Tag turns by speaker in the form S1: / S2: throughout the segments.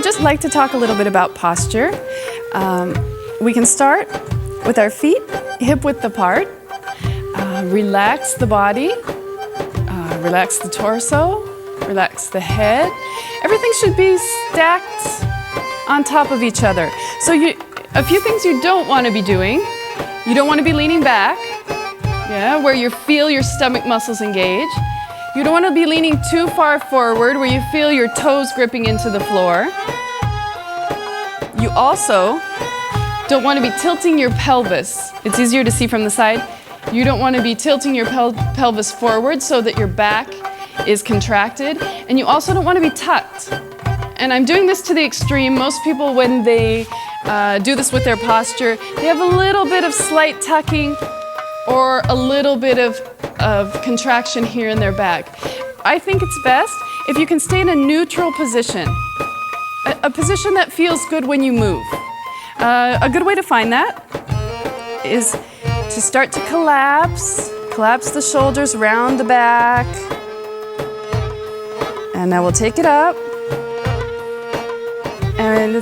S1: just like to talk a little bit about posture. We can start with our feet hip-width apart. Relax the body, relax the torso, relax the head. Everything should be stacked on top of each other. So a few things you don't want to be doing. You don't want to be leaning back, where you feel your stomach muscles engage. You don't want to be leaning too far forward where you feel your toes gripping into the floor. You also don't want to be tilting your pelvis. It's easier to see from the side. You don't want to be tilting your pelvis forward so that your back is contracted. And you also don't want to be tucked. And I'm doing this to the extreme. Most people, when they do this with their posture, they have a little bit of slight tucking or a little bit of contraction here in their back. I think it's best if you can stay in a neutral position, a position that feels good when you move. A good way to find that is to start to collapse the shoulders round the back. And now we'll take it up. And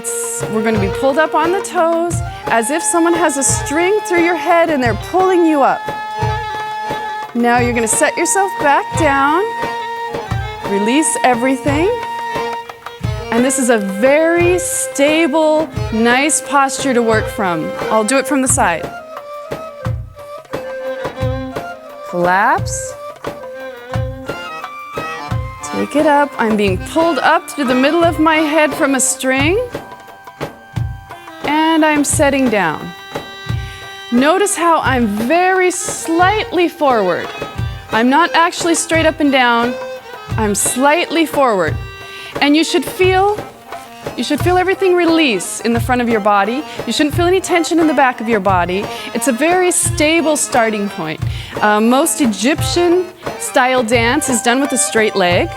S1: we're going to be pulled up on the toes as if someone has a string through your head and they're pulling you up. Now you're going to set yourself back down, release everything. And this is a very stable, nice posture to work from. I'll do it from the side. Collapse. Take it up. I'm being pulled up through the middle of my head from a string. And I'm setting down. Notice how I'm very slightly forward. I'm not actually straight up and down. I'm slightly forward. And you should feel everything release in the front of your body. You shouldn't feel any tension in the back of your body. It's a very stable starting point. Most Egyptian style dance is done with a straight leg.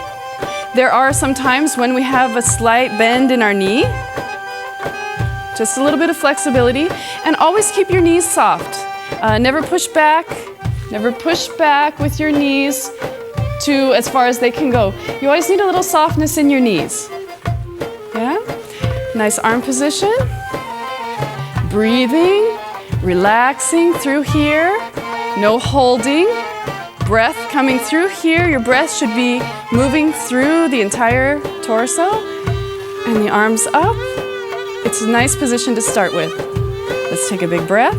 S1: There are some times when we have a slight bend in our knee. Just a little bit of flexibility. And always keep your knees soft. Never push back. Never push back with your knees to as far as they can go. You always need a little softness in your knees. Yeah? Nice arm position. Breathing, relaxing through here. No holding. Breath coming through here. Your breath should be moving through the entire torso. And the arms up. It's a nice position to start with. Let's take a big breath.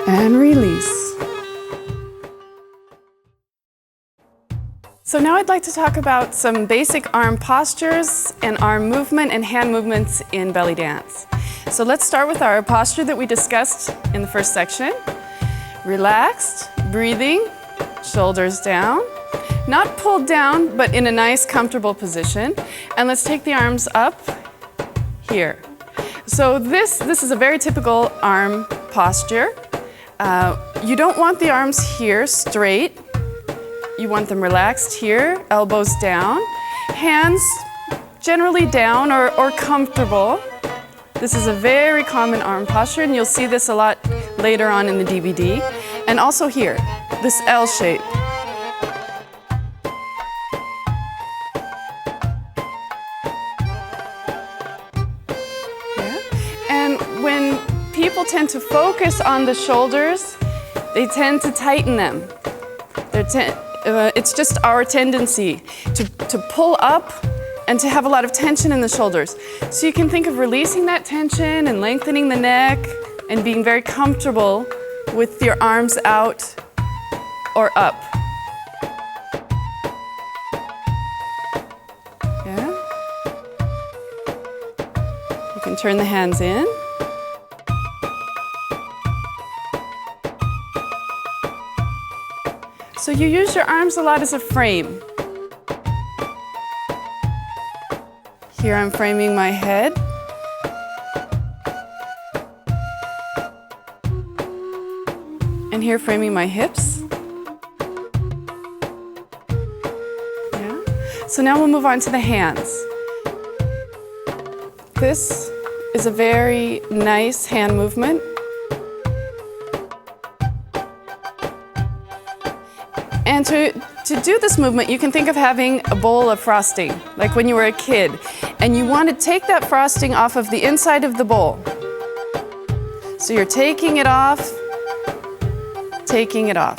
S1: And release. So now I'd like to talk about some basic arm postures and arm movement and hand movements in belly dance. So let's start with our posture that we discussed in the first section. Relaxed, breathing, shoulders down. Not pulled down, but in a nice, comfortable position. And let's take the arms up here. So this is a very typical arm posture. You don't want the arms here straight. You want them relaxed here, elbows down, hands generally down or comfortable. This is a very common arm posture, and you'll see this a lot later on in the DVD. And also here, this L shape. Yeah. And when people tend to focus on the shoulders, they tend to tighten them. It's just our tendency to pull up and to have a lot of tension in the shoulders. So you can think of releasing that tension and lengthening the neck and being very comfortable with your arms out or up. Yeah? You can turn the hands in. So you use your arms a lot as a frame. Here I'm framing my head. And here framing my hips. Yeah. So now we'll move on to the hands. This is a very nice hand movement. And to do this movement, you can think of having a bowl of frosting, like when you were a kid, and you want to take that frosting off of the inside of the bowl. So you're taking it off, taking it off.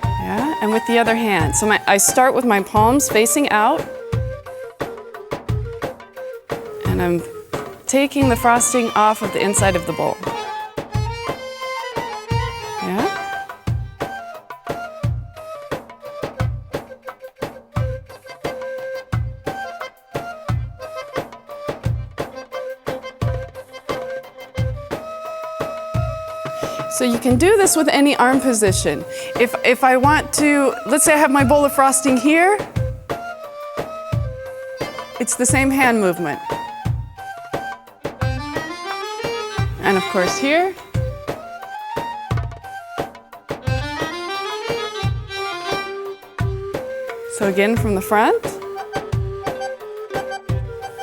S1: Yeah, and with the other hand. So I start with my palms facing out, and I'm taking the frosting off of the inside of the bowl. Yeah? So you can do this with any arm position. If I want to, let's say I have my bowl of frosting here, it's the same hand movement. And of course here. So again from the front.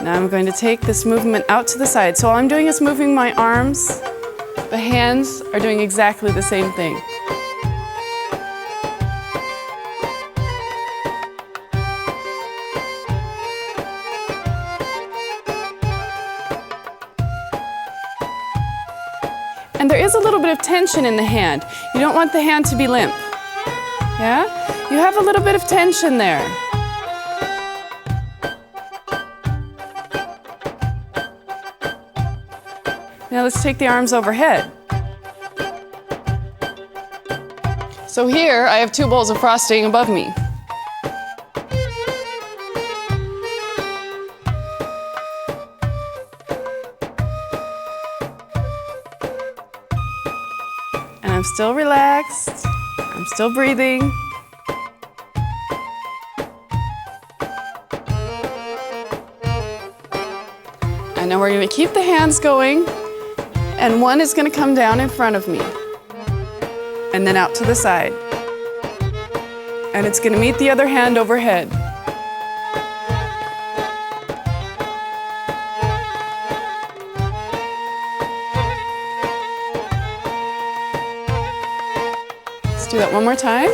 S1: Now I'm going to take this movement out to the side. So all I'm doing is moving my arms. The hands are doing exactly the same thing. And there is a little bit of tension in the hand. You don't want the hand to be limp. Yeah? You have a little bit of tension there. Now let's take the arms overhead. So here I have 2 bowls of frosting above me. And I'm still relaxed. I'm still breathing. And now we're going to keep the hands going. And one is going to come down in front of me. And then out to the side. And it's going to meet the other hand overhead. Let's do that one more time.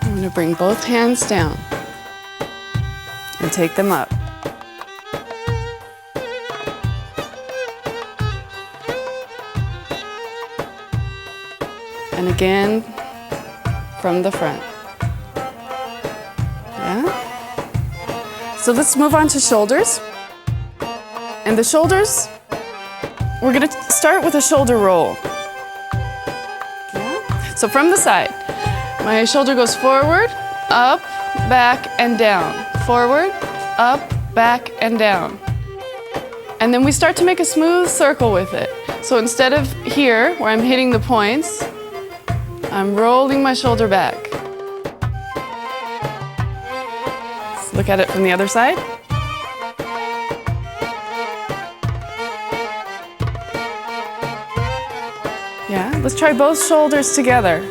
S1: I'm going to bring both hands down and take them up. And again, from the front. Yeah? So let's move on to shoulders. And the shoulders, we're going to start with a shoulder roll. Yeah? So from the side, my shoulder goes forward, up, back, and down. Forward, up, back, and down. And then we start to make a smooth circle with it. So instead of here, where I'm hitting the points, I'm rolling my shoulder back. Let's look at it from the other side. Yeah, let's try both shoulders together.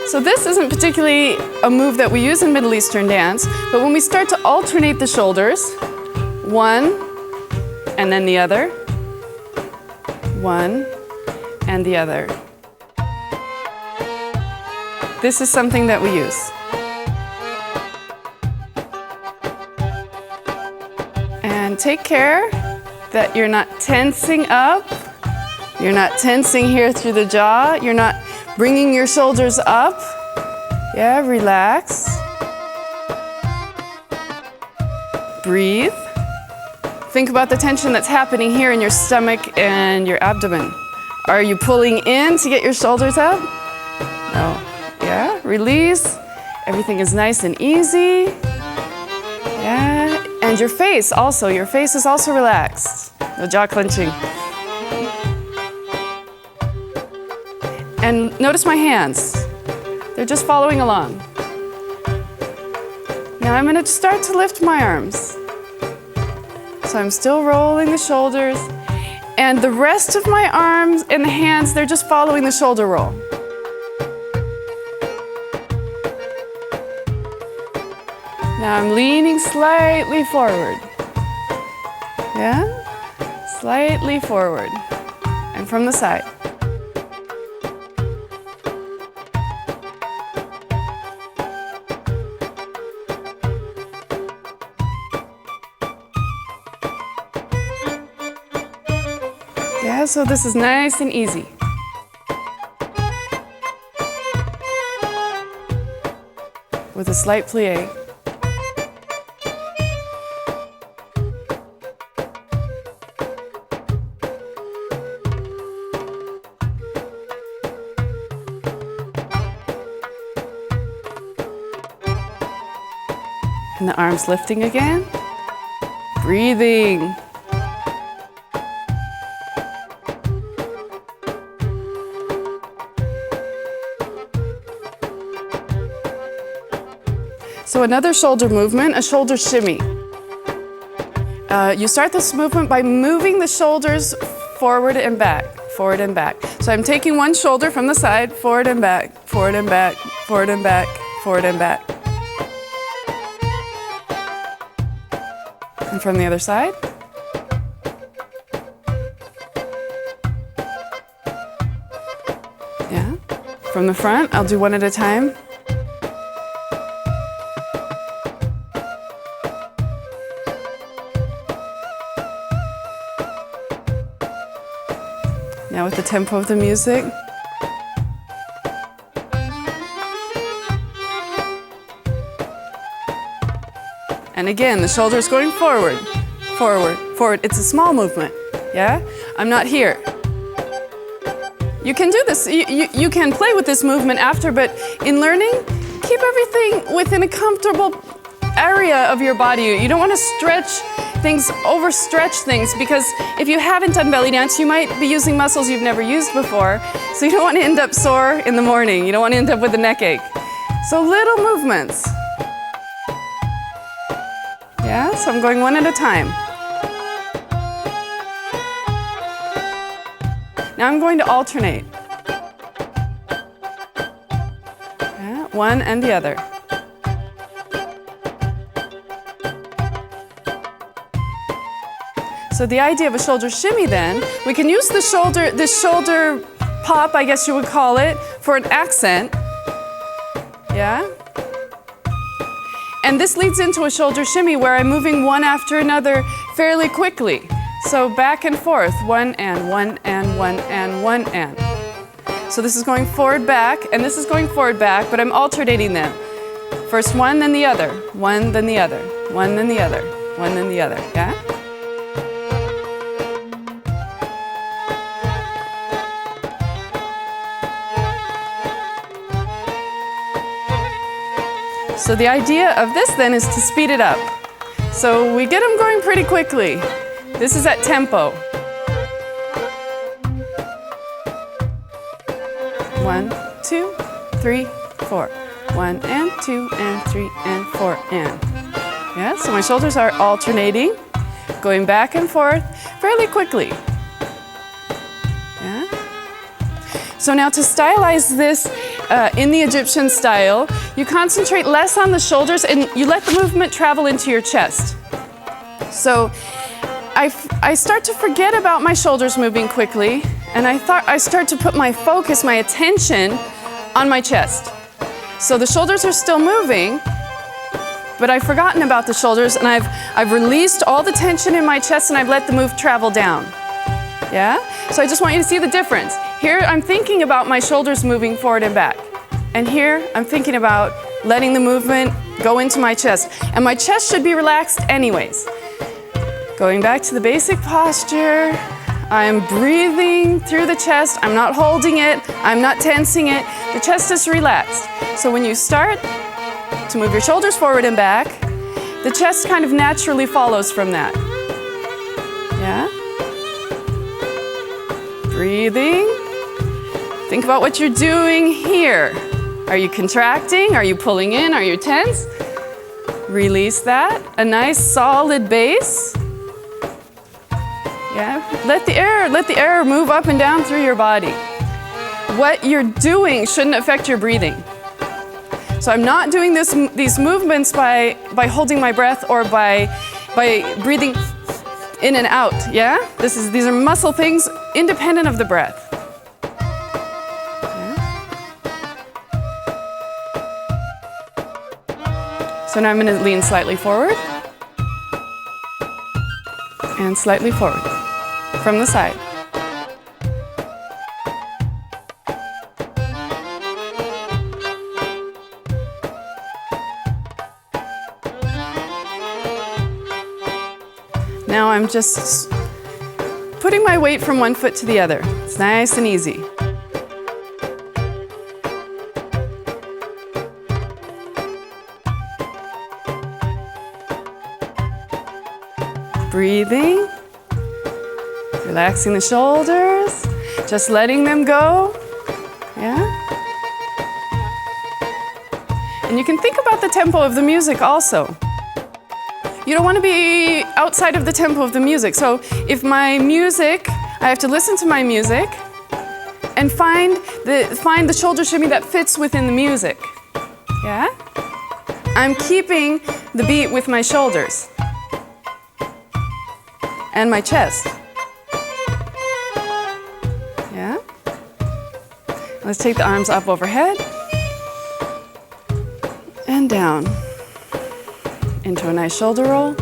S1: So this isn't particularly a move that we use in Middle Eastern dance, but when we start to alternate the shoulders, one and then the other, one and the other. This is something that we use. And take care that you're not tensing up, you're not tensing here through the jaw, you're not bringing your shoulders up. Yeah, relax. Breathe. Think about the tension that's happening here in your stomach and your abdomen. Are you pulling in to get your shoulders up? No. Yeah, release. Everything is nice and easy. Yeah, and your face also. Your face is also relaxed. No jaw clenching. And notice my hands. They're just following along. Now I'm going to start to lift my arms. So I'm still rolling the shoulders. And the rest of my arms and the hands, they're just following the shoulder roll. Now I'm leaning slightly forward. Yeah? Slightly forward. And from the side. Yeah, so this is nice and easy. With a slight plie. And the arms lifting again. Breathing. So another shoulder movement, a shoulder shimmy. You start this movement by moving the shoulders forward and back, forward and back. So I'm taking one shoulder from the side, forward and back, forward and back, forward and back, forward and back. And from the other side. Yeah. From the front, I'll do one at a time. Now with the tempo of the music. And again, the shoulders going forward, forward, forward. It's a small movement, yeah? I'm not here. You can do this, you can play with this movement after, but in learning, keep everything within a comfortable area of your body. You don't want to stretch things, overstretch things, because if you haven't done belly dance, you might be using muscles you've never used before, so you don't want to end up sore in the morning. You don't want to end up with a neck ache. So little movements. Yeah, so I'm going one at a time. Now I'm going to alternate. Yeah, one and the other. So the idea of a shoulder shimmy then, we can use this shoulder pop, I guess you would call it, for an accent. Yeah? And this leads into a shoulder shimmy where I'm moving one after another fairly quickly. So back and forth, one and one and one and one and. So this is going forward back and this is going forward back, but I'm alternating them. First one, then the other, one, then the other, one, then the other, one, then the other, yeah? So the idea of this then is to speed it up. So we get them going pretty quickly. This is at tempo. 1, 2, 3, 4. 1 and 2 and 3 and 4 and. Yeah, so my shoulders are alternating, going back and forth fairly quickly. Yeah. So now to stylize this in the Egyptian style, you concentrate less on the shoulders and you let the movement travel into your chest. So I start to forget about my shoulders moving quickly, and I start to put my focus, my attention on my chest. So the shoulders are still moving, but I've forgotten about the shoulders, and I've released all the tension in my chest and I've let the move travel down. Yeah? So I just want you to see the difference. Here I'm thinking about my shoulders moving forward and back. And here I'm thinking about letting the movement go into my chest. And my chest should be relaxed anyways. Going back to the basic posture. I'm breathing through the chest. I'm not holding it. I'm not tensing it. The chest is relaxed. So when you start to move your shoulders forward and back, the chest kind of naturally follows from that. Yeah? Breathing. Think about what you're doing here. Are you contracting? Are you pulling in? Are you tense? Release that. A nice solid base. Yeah? Let the air move up and down through your body. What you're doing shouldn't affect your breathing. So I'm not doing these movements by holding my breath or by breathing in and out, yeah? These are muscle things independent of the breath. Yeah? So now I'm going to lean slightly forward and slightly forward from the side. Now I'm just putting my weight from one foot to the other. It's nice and easy. Breathing, relaxing the shoulders, just letting them go. Yeah? And you can think about the tempo of the music also. You don't want to be outside of the tempo of the music. So if my music, I have to listen to my music and find the shoulder shimmy that fits within the music. Yeah? I'm keeping the beat with my shoulders and my chest. Yeah? Let's take the arms up overhead and down. Into a nice shoulder roll.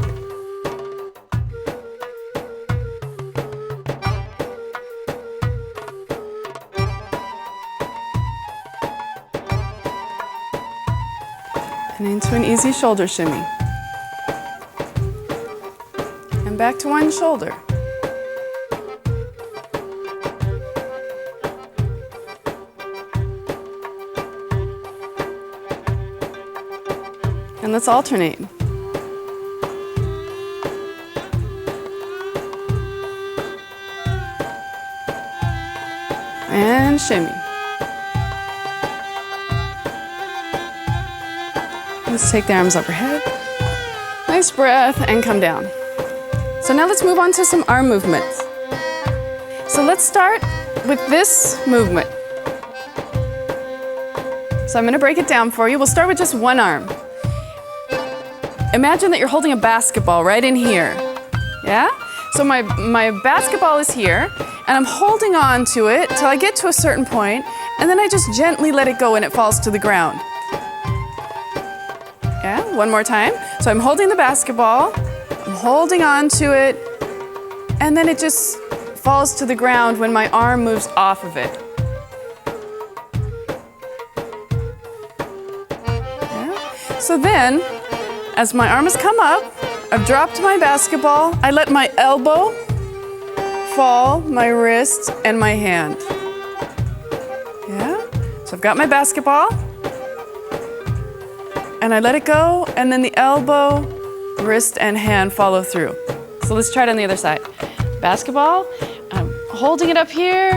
S1: And into an easy shoulder shimmy. And back to one shoulder. And let's alternate. And shimmy. Let's take the arms overhead. Nice breath and come down. So now let's move on to some arm movements. So let's start with this movement. So I'm going to break it down for you. We'll start with just one arm. Imagine that you're holding a basketball right in here. Yeah? So my basketball is here. And I'm holding on to it till I get to a certain point, and then I just gently let it go and it falls to the ground. Yeah, one more time. So I'm holding the basketball, I'm holding on to it, and then it just falls to the ground when my arm moves off of it. Yeah. So then, as my arm has come up, I've dropped my basketball, I let my elbow fall, my wrist, and my hand. Yeah? So I've got my basketball, and I let it go, and then the elbow, wrist, and hand follow through. So let's try it on the other side. Basketball, I'm holding it up here,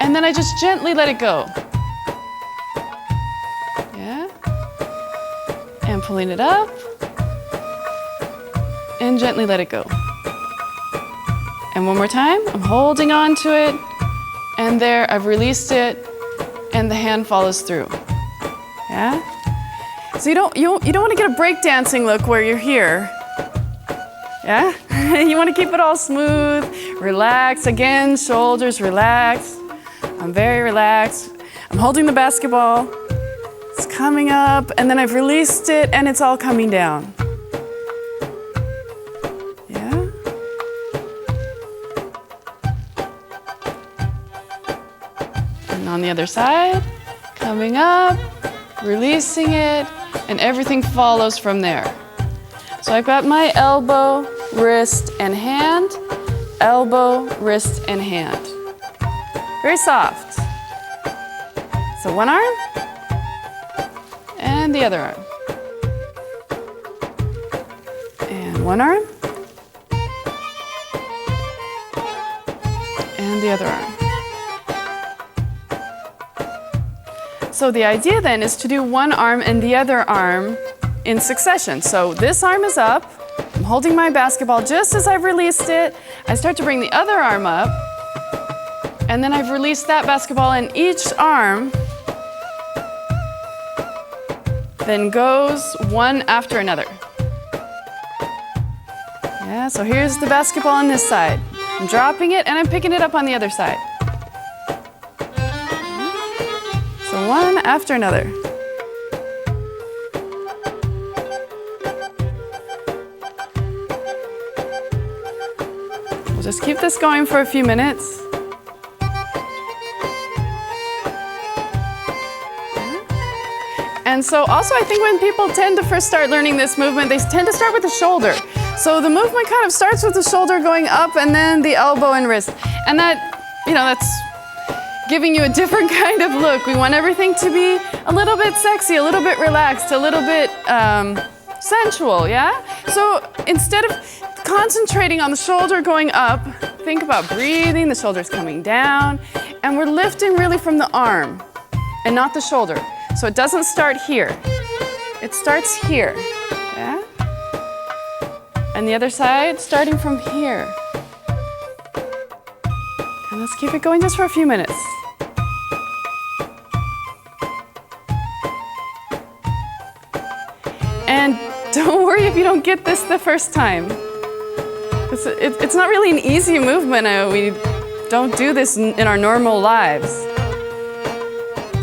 S1: and then I just gently let it go. Yeah? And pulling it up, and gently let it go. And one more time, I'm holding on to it, and there, I've released it, and the hand follows through. Yeah? So you don't want to get a breakdancing look where you're here. Yeah? You want to keep it all smooth, relax. Again, shoulders relaxed. I'm very relaxed. I'm holding the basketball. It's coming up, and then I've released it, and it's all coming down. On the other side, coming up, releasing it, and everything follows from there. So I've got my elbow, wrist, and hand, elbow, wrist, and hand. Very soft. So one arm, and the other arm. And one arm, and the other arm. So the idea then is to do one arm and the other arm in succession. So this arm is up, I'm holding my basketball. Just as I've released it, I start to bring the other arm up, and then I've released that basketball, and each arm then goes one after another. Yeah, so here's the basketball on this side. I'm dropping it and I'm picking it up on the other side. So one after another. We'll just keep this going for a few minutes. And so also I think when people tend to first start learning this movement, they tend to start with the shoulder. So the movement kind of starts with the shoulder going up and then the elbow and wrist. And that, that's giving you a different kind of look. We want everything to be a little bit sexy, a little bit relaxed, a little bit sensual, yeah? So instead of concentrating on the shoulder going up, think about breathing, the shoulder's coming down, and we're lifting really from the arm and not the shoulder. So it doesn't start here. It starts here, yeah? And the other side, starting from here. And let's keep it going just for a few minutes. And don't worry if you don't get this the first time. It's not really an easy movement. We don't do this in our normal lives.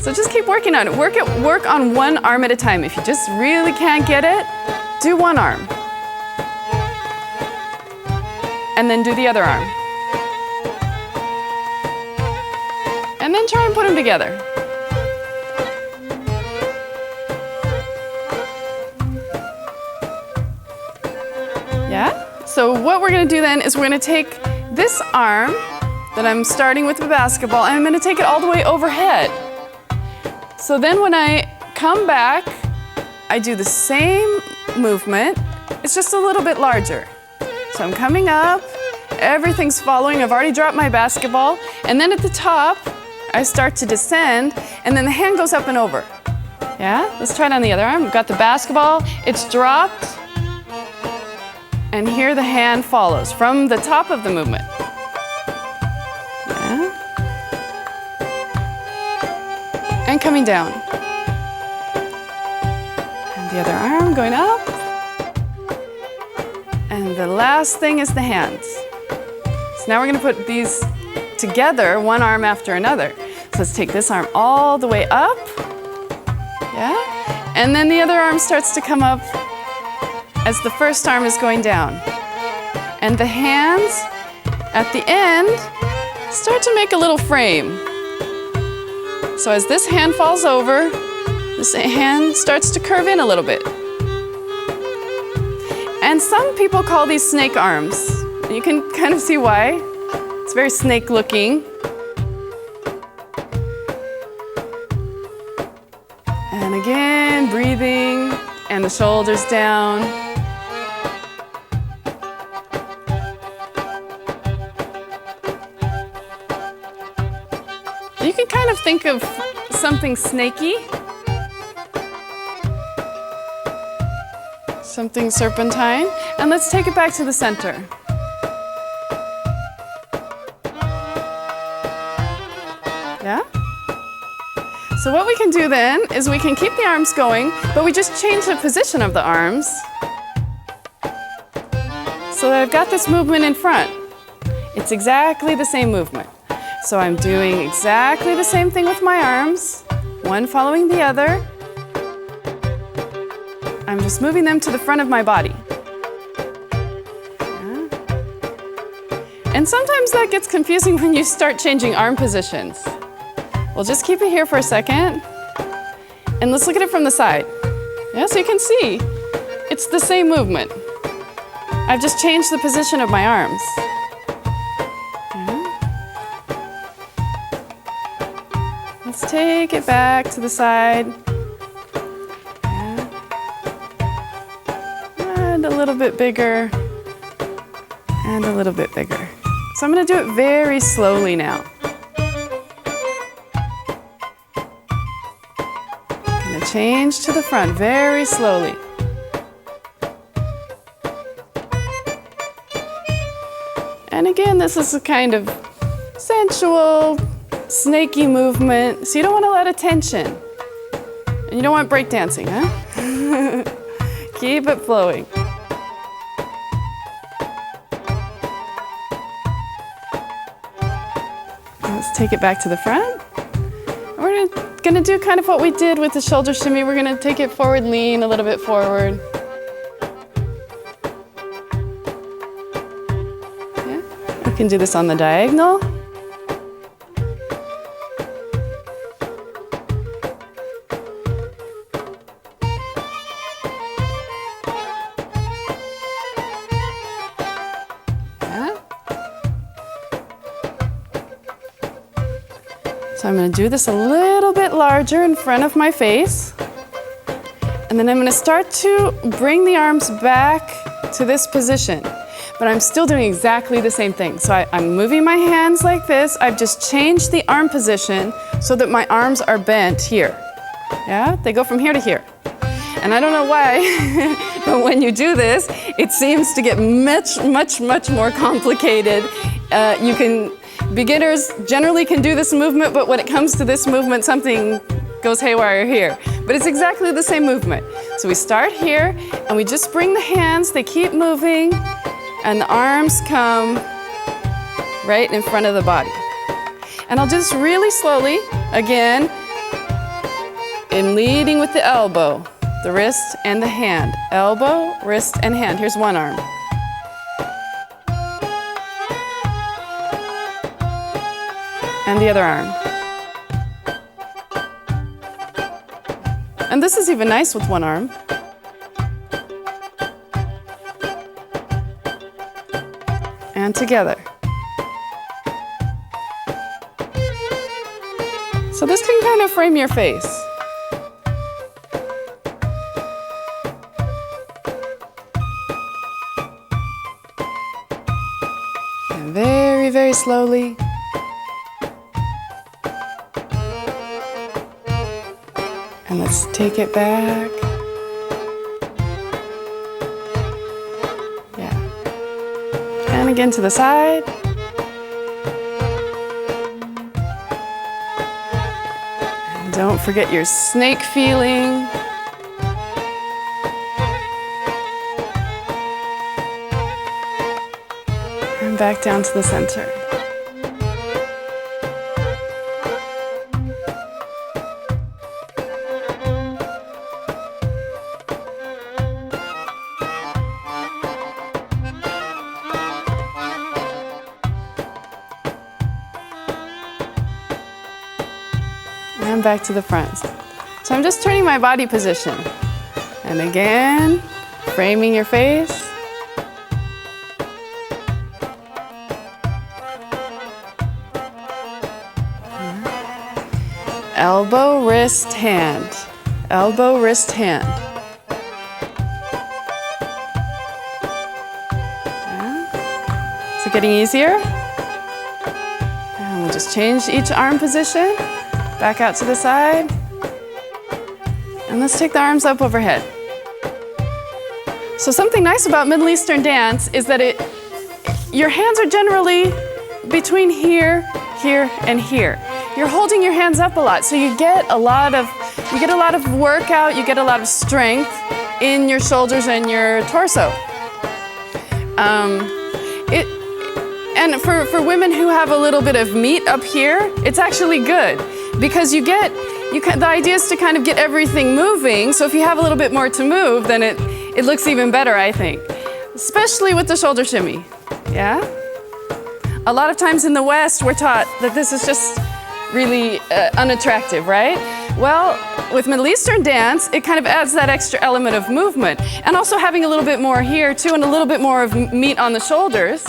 S1: So just keep working on it. Work on one arm at a time. If you just really can't get it, do one arm. And then do the other arm. And then try and put them together. Yeah? So what we're going to do then is we're going to take this arm that I'm starting with the basketball, and I'm going to take it all the way overhead. So then when I come back, I do the same movement. It's just a little bit larger. So I'm coming up, everything's following. I've already dropped my basketball. And then at the top, I start to descend, and then the hand goes up and over. Yeah? Let's try it on the other arm. We've got the basketball, it's dropped, and here the hand follows from the top of the movement. Yeah? And coming down. And the other arm going up. And the last thing is the hands. So now we're going to put these together, one arm after another. So let's take this arm all the way up. Yeah? And then the other arm starts to come up as the first arm is going down. And the hands at the end start to make a little frame. So as this hand falls over, this hand starts to curve in a little bit. And some people call these snake arms. You can kind of see why. It's very snake looking. And again, breathing, and the shoulders down. You can kind of think of something snaky, something serpentine, and let's take it back to the center. Yeah? So what we can do then is we can keep the arms going, but we just change the position of the arms so that I've got this movement in front. It's exactly the same movement. So I'm doing exactly the same thing with my arms, one following the other. I'm just moving them to the front of my body. Yeah. And sometimes that gets confusing when you start changing arm positions. We'll just keep it here for a second, and let's look at it from the side. Yeah, so you can see, it's the same movement. I've just changed the position of my arms. Let's take it back to the side. Yeah. And a little bit bigger. And a little bit bigger. So I'm going to do it very slowly now. I'm going to change to the front very slowly. And again, this is a kind of sensual, snaky movement, so you don't want a lot of tension. And you don't want breakdancing, huh? Keep it flowing. Let's take it back to the front. We're gonna do kind of what we did with the shoulder shimmy. We're gonna take it forward, lean a little bit forward. Yeah. We can do this on the diagonal. So I'm going to do this a little bit larger in front of my face. And then I'm going to start to bring the arms back to this position. But I'm still doing exactly the same thing. So I'm moving my hands like this. I've just changed the arm position so that my arms are bent here. Yeah, they go from here to here. And I don't know why, but when you do this, it seems to get much more complicated. Beginners generally can do this movement, but when it comes to this movement, something goes haywire here. But it's exactly the same movement. So we start here, and we just bring the hands, they keep moving, and the arms come right in front of the body. And I'll do this really slowly, again, in leading with the elbow, the wrist, and the hand. Elbow, wrist, and hand. Here's one arm. And the other arm. And this is even nice with one arm. And together. So this can kind of frame your face. And very slowly. And let's take it back. Yeah. And again to the side. And don't forget your snake feeling. And back down to the center. And back to the front. So I'm just turning my body position. And again, framing your face. Elbow, wrist, hand. Elbow, wrist, hand. Yeah. Is it getting easier? And we'll just change each arm position. Back out to the side. And let's take the arms up overhead. So something nice about Middle Eastern dance is that your hands are generally between here, here, and here. You're holding your hands up a lot, so you get a lot of workout, you get a lot of strength in your shoulders and your torso. And for women who have a little bit of meat up here, it's actually good. Because the idea is to kind of get everything moving, so if you have a little bit more to move, then it looks even better, I think. Especially with the shoulder shimmy, yeah? A lot of times in the West, we're taught that this is just really unattractive, right? Well, with Middle Eastern dance, it kind of adds that extra element of movement. And also having a little bit more here, too, and a little bit more of meat on the shoulders.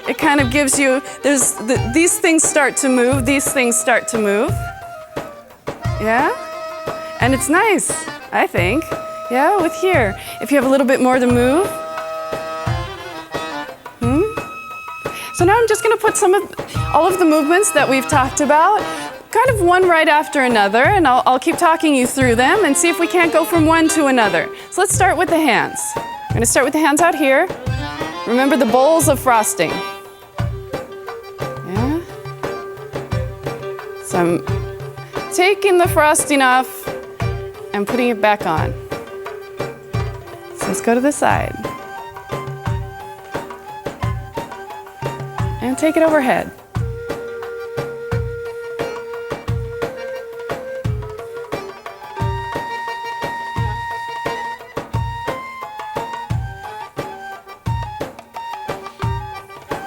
S1: It kind of gives you, these things start to move, these things start to move. Yeah? And it's nice, I think. Yeah, with here. If you have a little bit more to move. So now I'm just going to put all of the movements that we've talked about, kind of one right after another, and I'll keep talking you through them and see if we can't go from one to another. So let's start with the hands. I'm going to start with the hands out here. Remember the bowls of frosting. So I'm taking the frosting off and putting it back on. So let's go to the side. And take it overhead.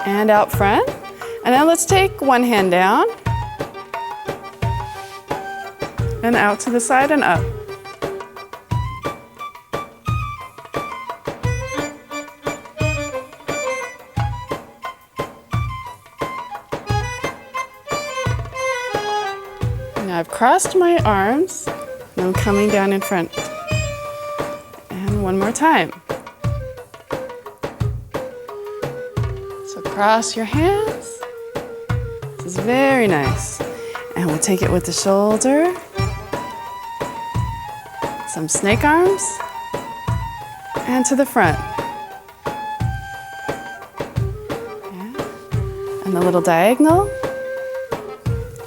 S1: And out front. And now let's take one hand down and out to the side and up. Now I've crossed my arms and I'm coming down in front. And one more time. So cross your hands. This is very nice. And we'll take it with the shoulder. Some snake arms. And to the front. Yeah. And a little diagonal.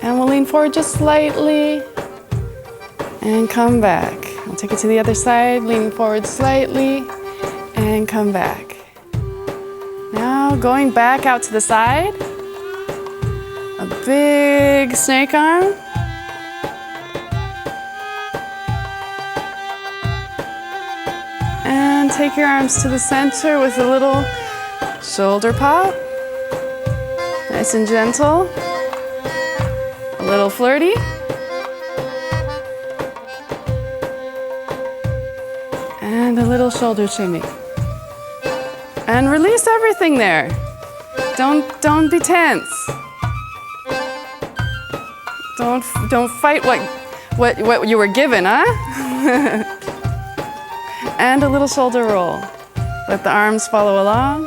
S1: And we'll lean forward just slightly. And come back. We'll take it to the other side, leaning forward slightly. And come back. Now going back out to the side. A big snake arm. And take your arms to the center with a little shoulder pop. Nice and gentle. A little flirty. And a little shoulder shimmy. And release everything there. Don't be tense. Don't fight what you were given, huh? And a little shoulder roll. Let the arms follow along.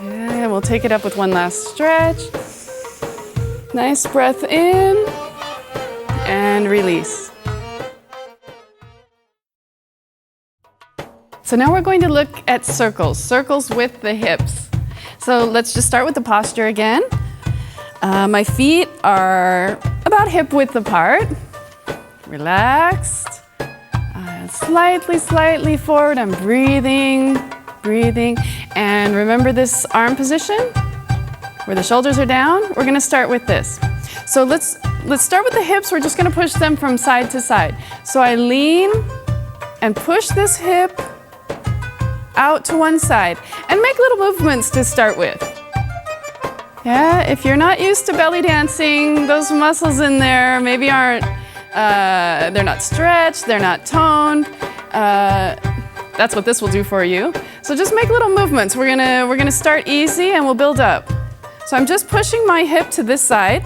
S1: Yeah, we'll take it up with one last stretch. Nice breath in and release. So now we're going to look at circles with the hips. So let's just start with the posture again. My feet are about hip width apart, relaxed, slightly forward. I'm breathing. And remember this arm position where the shoulders are down? We're gonna start with this. So let's start with the hips. We're just gonna push them from side to side. So I lean and push this hip out to one side and make little movements to start with. Yeah, if you're not used to belly dancing, those muscles in there maybe aren't, they're not stretched, they're not toned. That's what this will do for you. So just make little movements. We're gonna start easy and we'll build up. So I'm just pushing my hip to this side.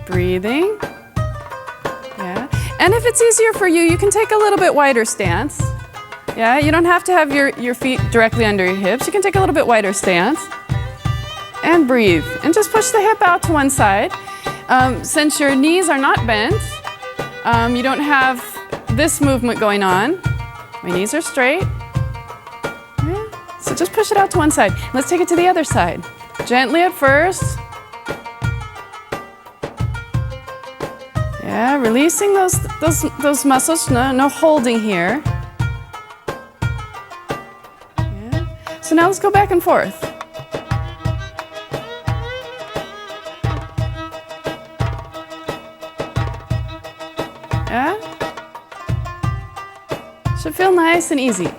S1: Breathing. Yeah. And if it's easier for you, you can take a little bit wider stance. Yeah, you don't have to have your feet directly under your hips. You can take a little bit wider stance. And breathe. And just push the hip out to one side. Since your knees are not bent, you don't have this movement going on. My knees are straight. Yeah. So just push it out to one side. Let's take it to the other side. Gently at first. Yeah, releasing those muscles. No holding here. Yeah. So now let's go back and forth. Yeah. Should feel nice and easy.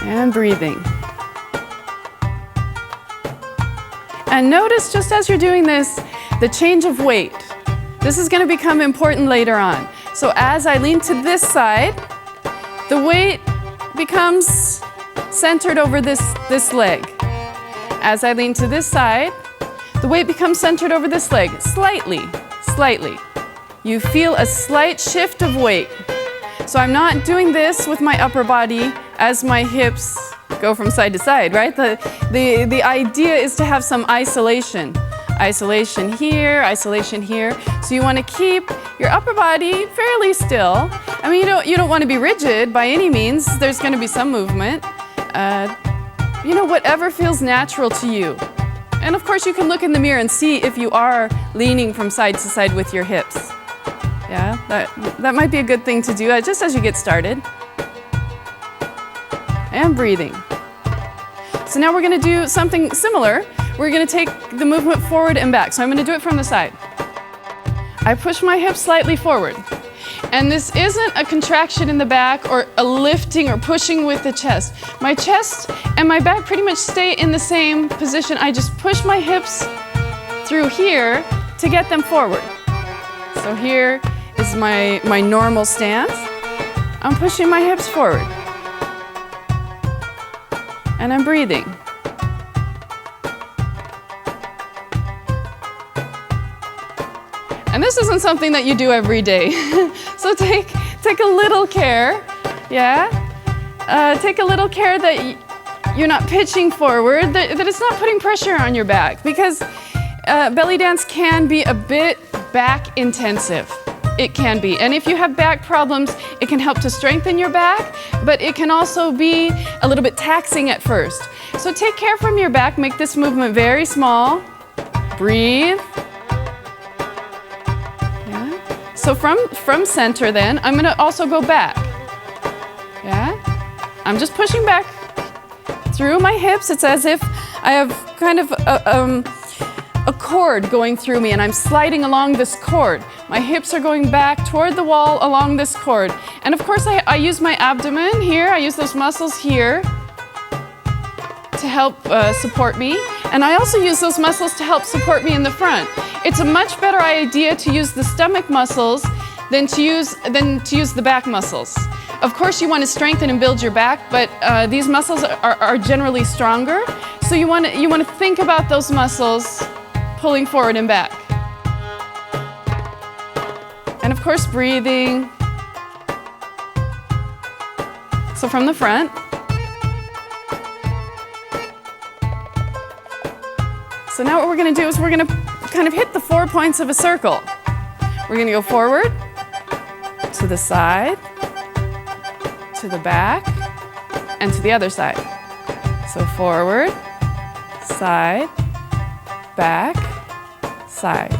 S1: And breathing. And notice just as you're doing this, the change of weight. This is going to become important later on. So as I lean to this side, the weight becomes centered over this leg. As I lean to this side, the weight becomes centered over this leg, slightly. You feel a slight shift of weight. So I'm not doing this with my upper body as my hips go from side to side, right? The idea is to have some isolation. Isolation here, isolation here. So you want to keep your upper body fairly still. I mean, you don't want to be rigid by any means. There's going to be some movement. Whatever feels natural to you. And of course, you can look in the mirror and see if you are leaning from side to side with your hips. Yeah, that might be a good thing to do just as you get started. And breathing. So now we're going to do something similar. We're going to take the movement forward and back. So I'm going to do it from the side. I push my hips slightly forward. And this isn't a contraction in the back or a lifting or pushing with the chest. My chest and my back pretty much stay in the same position. I just push my hips through here to get them forward. So here is my normal stance. I'm pushing my hips forward. And I'm breathing. And this isn't something that you do every day. So take a little care, yeah? Take a little care that you're not pitching forward, that it's not putting pressure on your back, because belly dance can be a bit back intensive. It can be. And if you have back problems, it can help to strengthen your back, but it can also be a little bit taxing at first. So take care from your back, make this movement very small. Breathe. So from center then, I'm going to also go back. Yeah? I'm just pushing back through my hips. It's as if I have kind of a cord going through me and I'm sliding along this cord. My hips are going back toward the wall along this cord. And of course I use my abdomen here. I use those muscles here to help support me. And I also use those muscles to help support me in the front. It's a much better idea to use the stomach muscles than to use the back muscles. Of course, you want to strengthen and build your back, but these muscles are generally stronger. So you want to think about those muscles pulling forward and back. And of course, breathing. So from the front. So now what we're going to do is we're going to kind of hit the 4 points of a circle. We're going to go forward, to the side, to the back, and to the other side. So forward, side, back, side.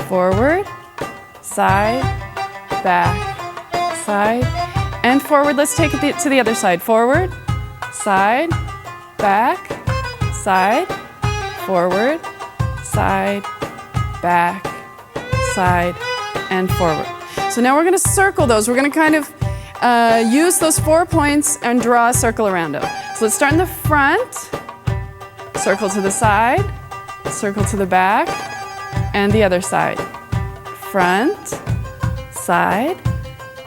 S1: Forward, side, back, side, and forward. Let's take it to the other side. Forward, side, back, side, forward, side, back, side, and forward. So now we're going to circle those. We're going to kind of use those 4 points and draw a circle around them. So let's start in the front, circle to the side, circle to the back, and the other side. Front, side,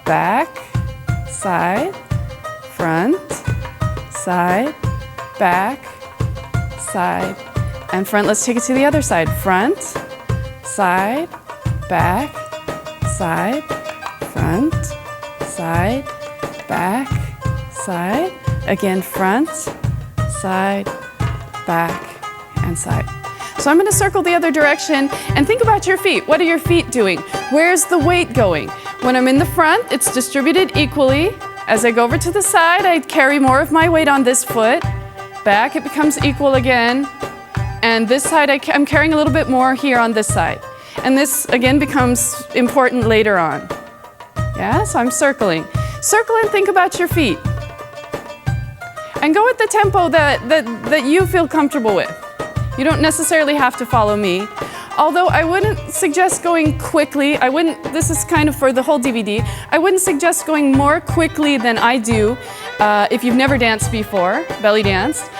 S1: back, side, front, side, back, side, and front. Let's take it to the other side. Front, side, back, side, front, side, back, side. Again, front, side, back, and side. So I'm going to circle the other direction and think about your feet. What are your feet doing? Where's the weight going? When I'm in the front, it's distributed equally. As I go over to the side, I carry more of my weight on this foot. Back, it becomes equal again. And this side, I'm carrying a little bit more here on this side. And this, again, becomes important later on. Yeah, so I'm circling. Circle and think about your feet. And go at the tempo that you feel comfortable with. You don't necessarily have to follow me. Although I wouldn't suggest going quickly. This is kind of for the whole DVD. I wouldn't suggest going more quickly than I do if you've never danced before, belly danced,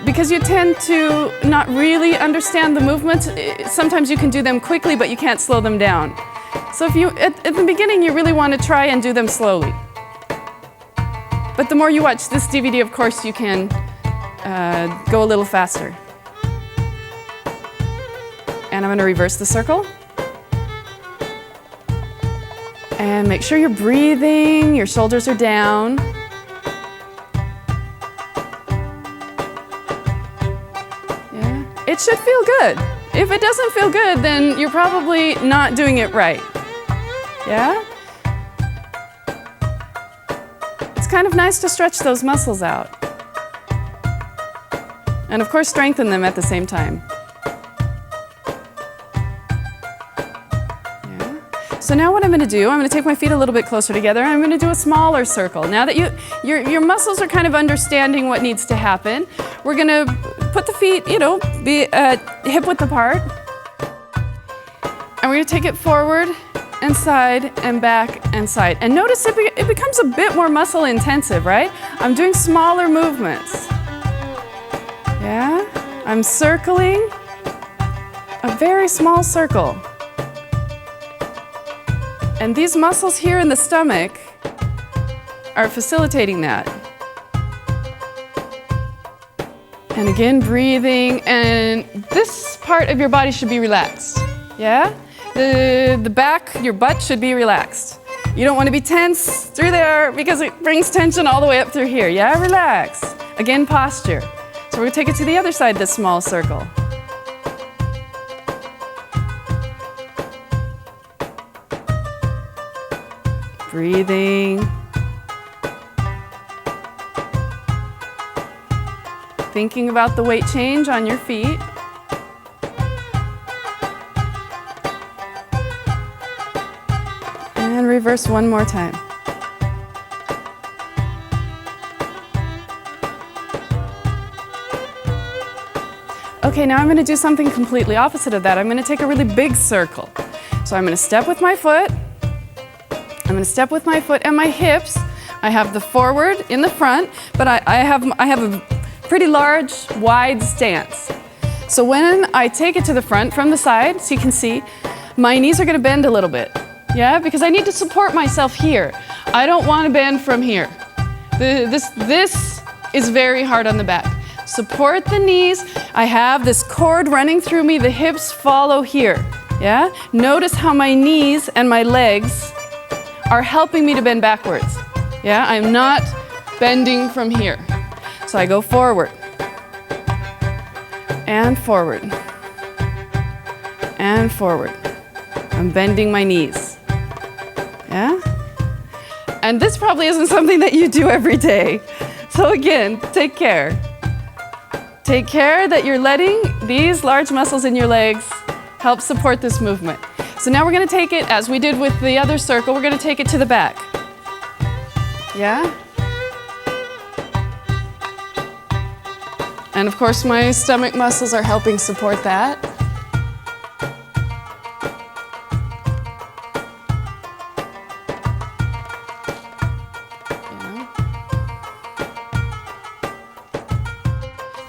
S1: because you tend to not really understand the movements. Sometimes you can do them quickly, but you can't slow them down. So if you, at the beginning, you really want to try and do them slowly. But the more you watch this DVD, of course, you can go a little faster. And I'm going to reverse the circle. And make sure you're breathing, your shoulders are down. Yeah. It should feel good. if it doesn't feel good, then you're probably not doing it right. Yeah? It's kind of nice to stretch those muscles out. And of course, strengthen them at the same time. So now what I'm going to do, I'm going to take my feet a little bit closer together, and I'm going to do a smaller circle. Now that your muscles are kind of understanding what needs to happen, we're going to put the feet, be hip width apart. And we're going to take it forward and side and back and side. And notice it becomes a bit more muscle intensive, right? I'm doing smaller movements. Yeah? I'm circling a very small circle. And these muscles here in the stomach are facilitating that. And again, breathing, and this part of your body should be relaxed. Yeah? The back, your butt should be relaxed. You don't want to be tense through there because it brings tension all the way up through here. Yeah? Relax. Again, posture. So we're going to take it to the other side of this small circle. Breathing. Thinking about the weight change on your feet. And reverse one more time. Okay, now I'm going to do something completely opposite of that. I'm going to take a really big circle. So I'm going to step with my foot. I'm going to step with my foot and my hips. I have the forward in the front, but I have a pretty large, wide stance. So when I take it to the front from the side, so you can see, my knees are going to bend a little bit. Yeah, because I need to support myself here. I don't want to bend from here. This is very hard on the back. Support the knees. I have this cord running through me. The hips follow here. Yeah? Notice how my knees and my legs are helping me to bend backwards. Yeah, I'm not bending from here. So I go forward, and forward, and forward. I'm bending my knees. Yeah? And this probably isn't something that you do every day. So again, take care. Take care that you're letting these large muscles in your legs help support this movement. So now we're going to take it, as we did with the other circle, we're going to take it to the back. Yeah? And of course my stomach muscles are helping support that.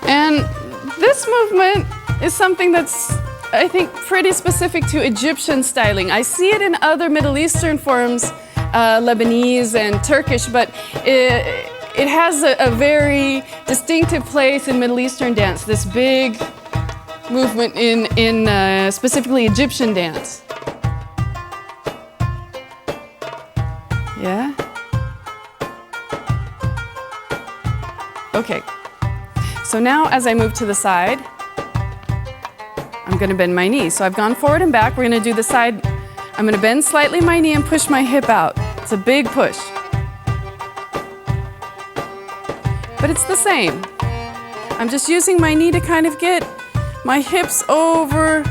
S1: And this movement is something that's, I think, pretty specific to Egyptian styling. I see it in other Middle Eastern forms, Lebanese and Turkish, but it has a very distinctive place in Middle Eastern dance, this big movement in specifically Egyptian dance. Yeah? Okay. So now as I move to the side, I'm going to bend my knee. So I've gone forward and back. We're going to do the side. I'm going to bend slightly my knee and push my hip out. It's a big push. But it's the same. I'm just using my knee to kind of get my hips over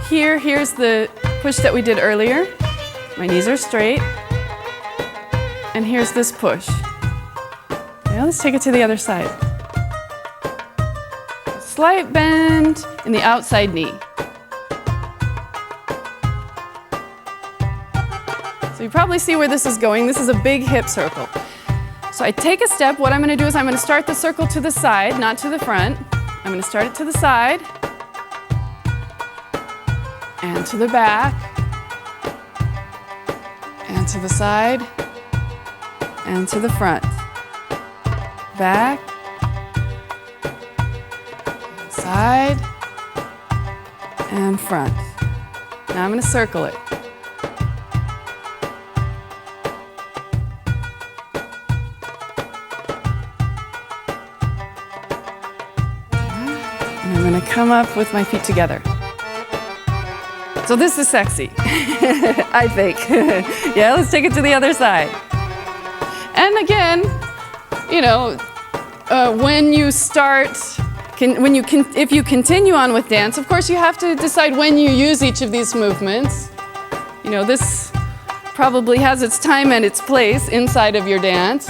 S1: here. Here's the push that we did earlier. My knees are straight. And here's this push. Now let's take it to the other side. Slight bend in the outside knee. So you probably see where this is going. This is a big hip circle. So I take a step. What I'm going to do is I'm going to start the circle to the side, not to the front. I'm going to start it to the side and to the back and to the side and to the front. Back, side, and front. Now I'm going to circle it. And I'm going to come up with my feet together. So this is sexy, I think. Yeah, let's take it to the other side. And again, you know, when you start, if you continue on with dance, of course you have to decide when you use each of these movements. You know, this probably has its time and its place inside of your dance.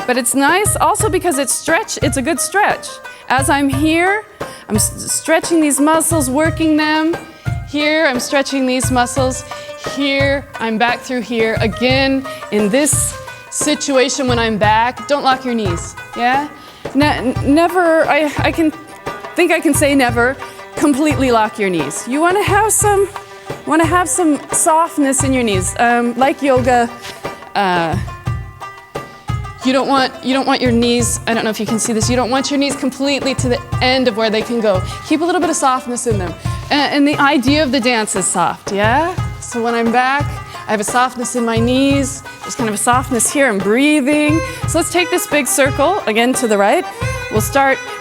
S1: But it's nice also because it's a good stretch. As I'm here, I'm stretching these muscles, working them. Here, I'm stretching these muscles. Here, I'm back through here. Again, in this situation when I'm back, don't lock your knees, yeah? Never, I can say never completely lock your knees. You want to have some softness in your knees, like yoga. You don't want your knees, I don't know if you can see this, you don't want your knees completely to the end of where they can go. Keep a little bit of softness in them. And the idea of the dance is soft, yeah? So when I'm back, I have a softness in my knees. There's kind of a softness here. I'm breathing. So let's take this big circle, again to the right. We're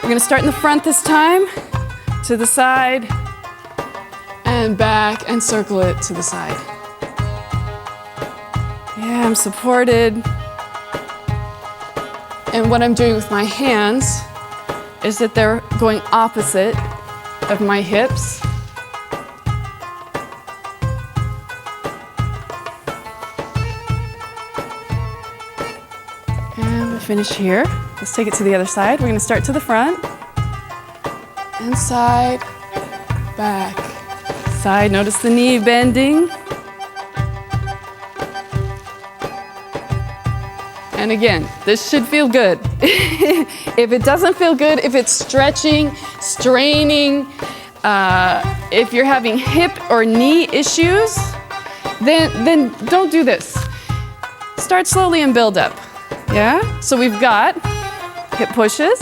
S1: gonna start in the front this time, to the side, and back, and circle it to the side. Yeah, I'm supported. And what I'm doing with my hands is that they're going opposite of my hips. And we'll finish here. Let's take it to the other side. We're going to start to the front. And side, back. Side, notice the knee bending. And again, this should feel good. If it doesn't feel good, if it's stretching, straining, if you're having hip or knee issues, then don't do this. Start slowly and build up. Yeah? So we've got hip pushes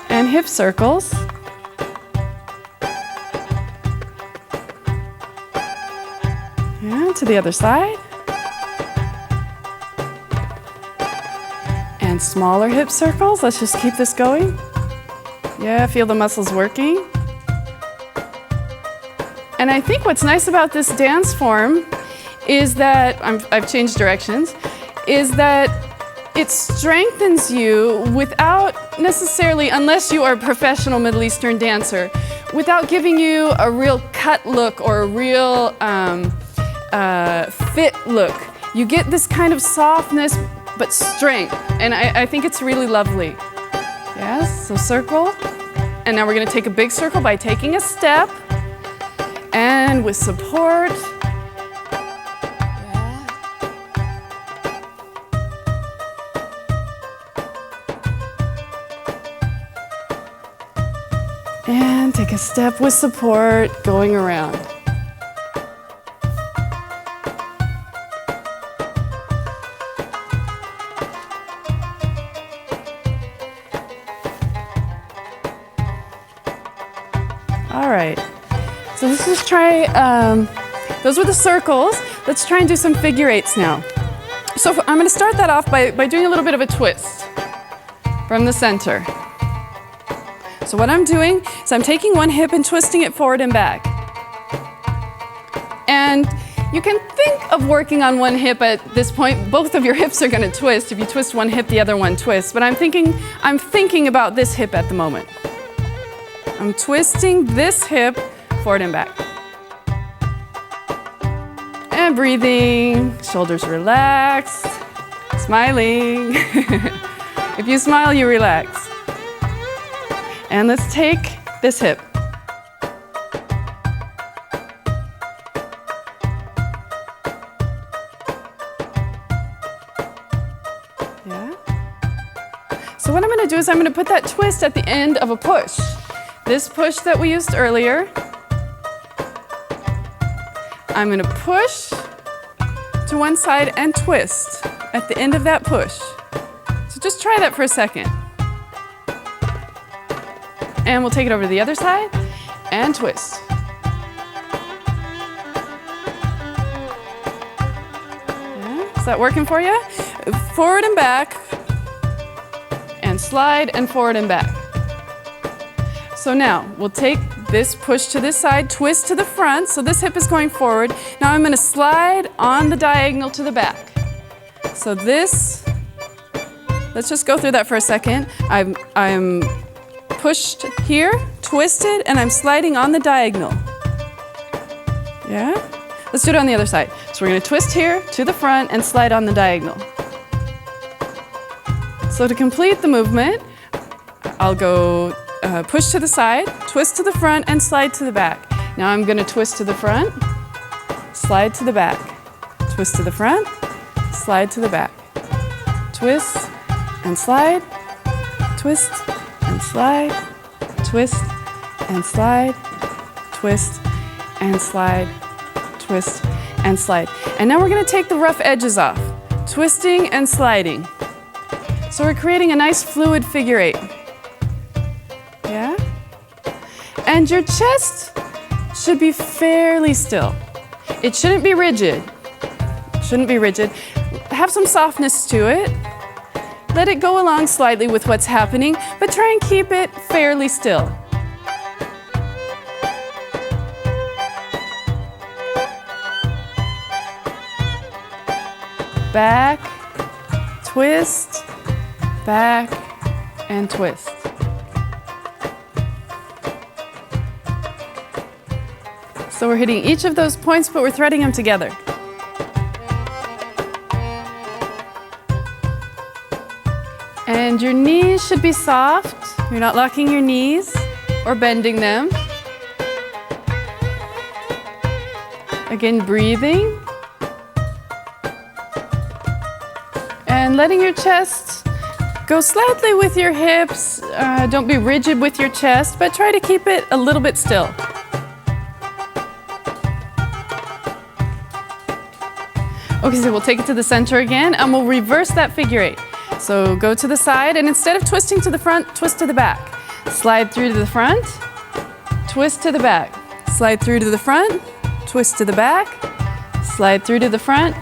S1: and hip circles. And to the other side. And smaller hip circles. Let's just keep this going. Yeah, feel the muscles working. And I think what's nice about this dance form is that, I've changed directions, is that it strengthens you without necessarily, unless you are a professional Middle Eastern dancer, without giving you a real cut look or a real fit look. You get this kind of softness but strength, and I think it's really lovely. Yes, so circle, and now we're going to take a big circle by taking a step, and with support. And take a step with support, going around. All right, so let's just try, those were the circles. Let's try and do some figure eights now. So I'm going to start that off by doing a little bit of a twist from the center. So what I'm doing is I'm taking one hip and twisting it forward and back. And you can think of working on one hip at this point. Both of your hips are going to twist. If you twist one hip, the other one twists. But I'm thinking about this hip at the moment. I'm twisting this hip forward and back. And breathing, shoulders relaxed, smiling. If you smile, you relax. And let's take this hip. Yeah? So what I'm going to do is I'm going to put that twist at the end of a push. This push that we used earlier, I'm going to push to one side and twist at the end of that push. So just try that for a second. And we'll take it over to the other side and twist. Yeah, is that working for you? forward and back, and slide and forward and back. So now we'll take this, push to this side, twist to the front, so this hip is going forward. Now I'm going to slide on the diagonal to the back. So this, let's just go through that for a second. I'm pushed here, twisted, and I'm sliding on the diagonal. Yeah? Let's do it on the other side. So we're going to twist here to the front and slide on the diagonal. So to complete the movement, I'll go push to the side, twist to the front, and slide to the back. Now I'm going to twist to the front, slide to the back, twist to the front, slide to the back, twist and slide, twist and slide, twist and slide, twist and slide, twist and slide. And now we're going to take the rough edges off, twisting and sliding. So we're creating a nice fluid figure eight. Yeah? And your chest should be fairly still. It shouldn't be rigid. Shouldn't be rigid. Have some softness to it. Let it go along slightly with what's happening, but try and keep it fairly still. Back, twist, back, and twist. So we're hitting each of those points, but we're threading them together. And your knees should be soft. You're not locking your knees or bending them. Again, breathing. And letting your chest go slightly with your hips. Don't be rigid with your chest, but try to keep it a little bit still. Okay, so we'll take it to the center again, and we'll reverse that figure eight. So go to the side, and instead of twisting to the front, twist to the back. Slide through to the front, twist to the back. Slide through to the front, twist to the back. Slide through to the front,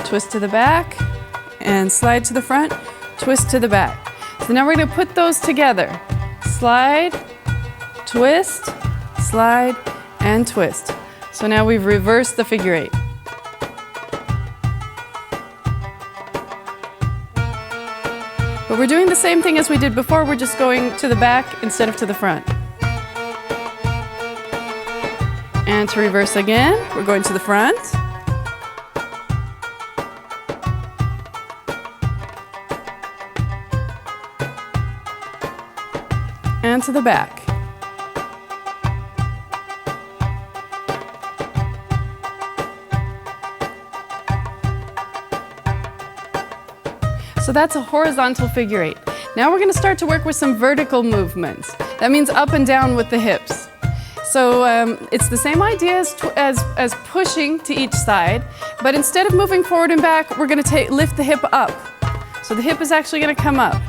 S1: twist to the back, and slide to the front, twist to the back. So now we're going to put those together. Slide, twist, slide, and twist. So now we've reversed the figure eight. But we're doing the same thing as we did before, we're just going to the back instead of to the front. And to reverse again, we're going to the front. And to the back. So that's a horizontal figure eight. Now we're going to start to work with some vertical movements. That means up and down with the hips. So it's the same idea as pushing to each side, but instead of moving forward and back, we're going to lift the hip up. So the hip is actually going to come up.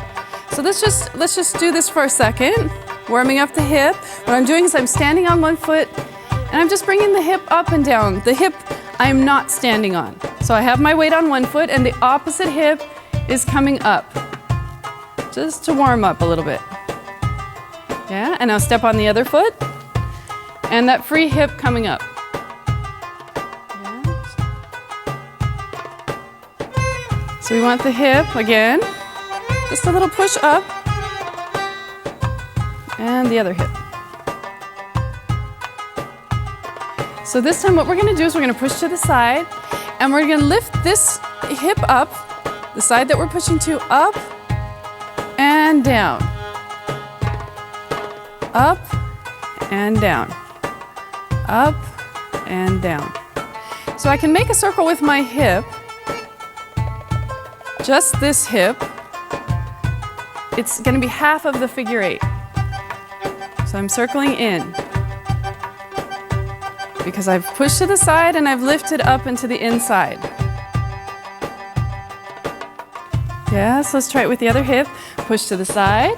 S1: So let's just do this for a second, warming up the hip. What I'm doing is I'm standing on one foot, and I'm just bringing the hip up and down. The hip I'm not standing on. So I have my weight on one foot, and the opposite hip is coming up, just to warm up a little bit. Yeah, and now step on the other foot, and that free hip coming up. Yeah. So we want the hip, again, just a little push up, and the other hip. So this time what we're going to do is we're going to push to the side, and we're going to lift this hip up, the side that we're pushing to, up and down. Up and down. Up and down. So I can make a circle with my hip, just this hip. It's going to be half of the figure eight. So I'm circling in because I've pushed to the side and I've lifted up into the inside. Yeah, so let's try it with the other hip. Push to the side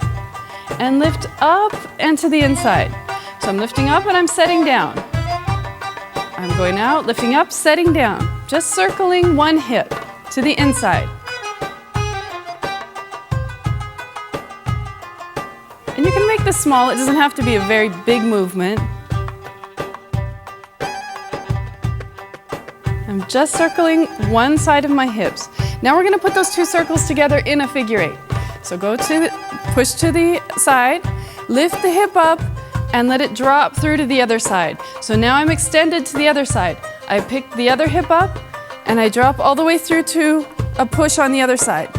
S1: and lift up and to the inside. So I'm lifting up and I'm setting down. I'm going out, lifting up, setting down. Just circling one hip to the inside. And you can make this small. It doesn't have to be a very big movement. I'm just circling one side of my hips. Now we're going to put those two circles together in a figure eight. So push to the side, lift the hip up, and let it drop through to the other side. So now I'm extended to the other side. I pick the other hip up, and I drop all the way through to a push on the other side.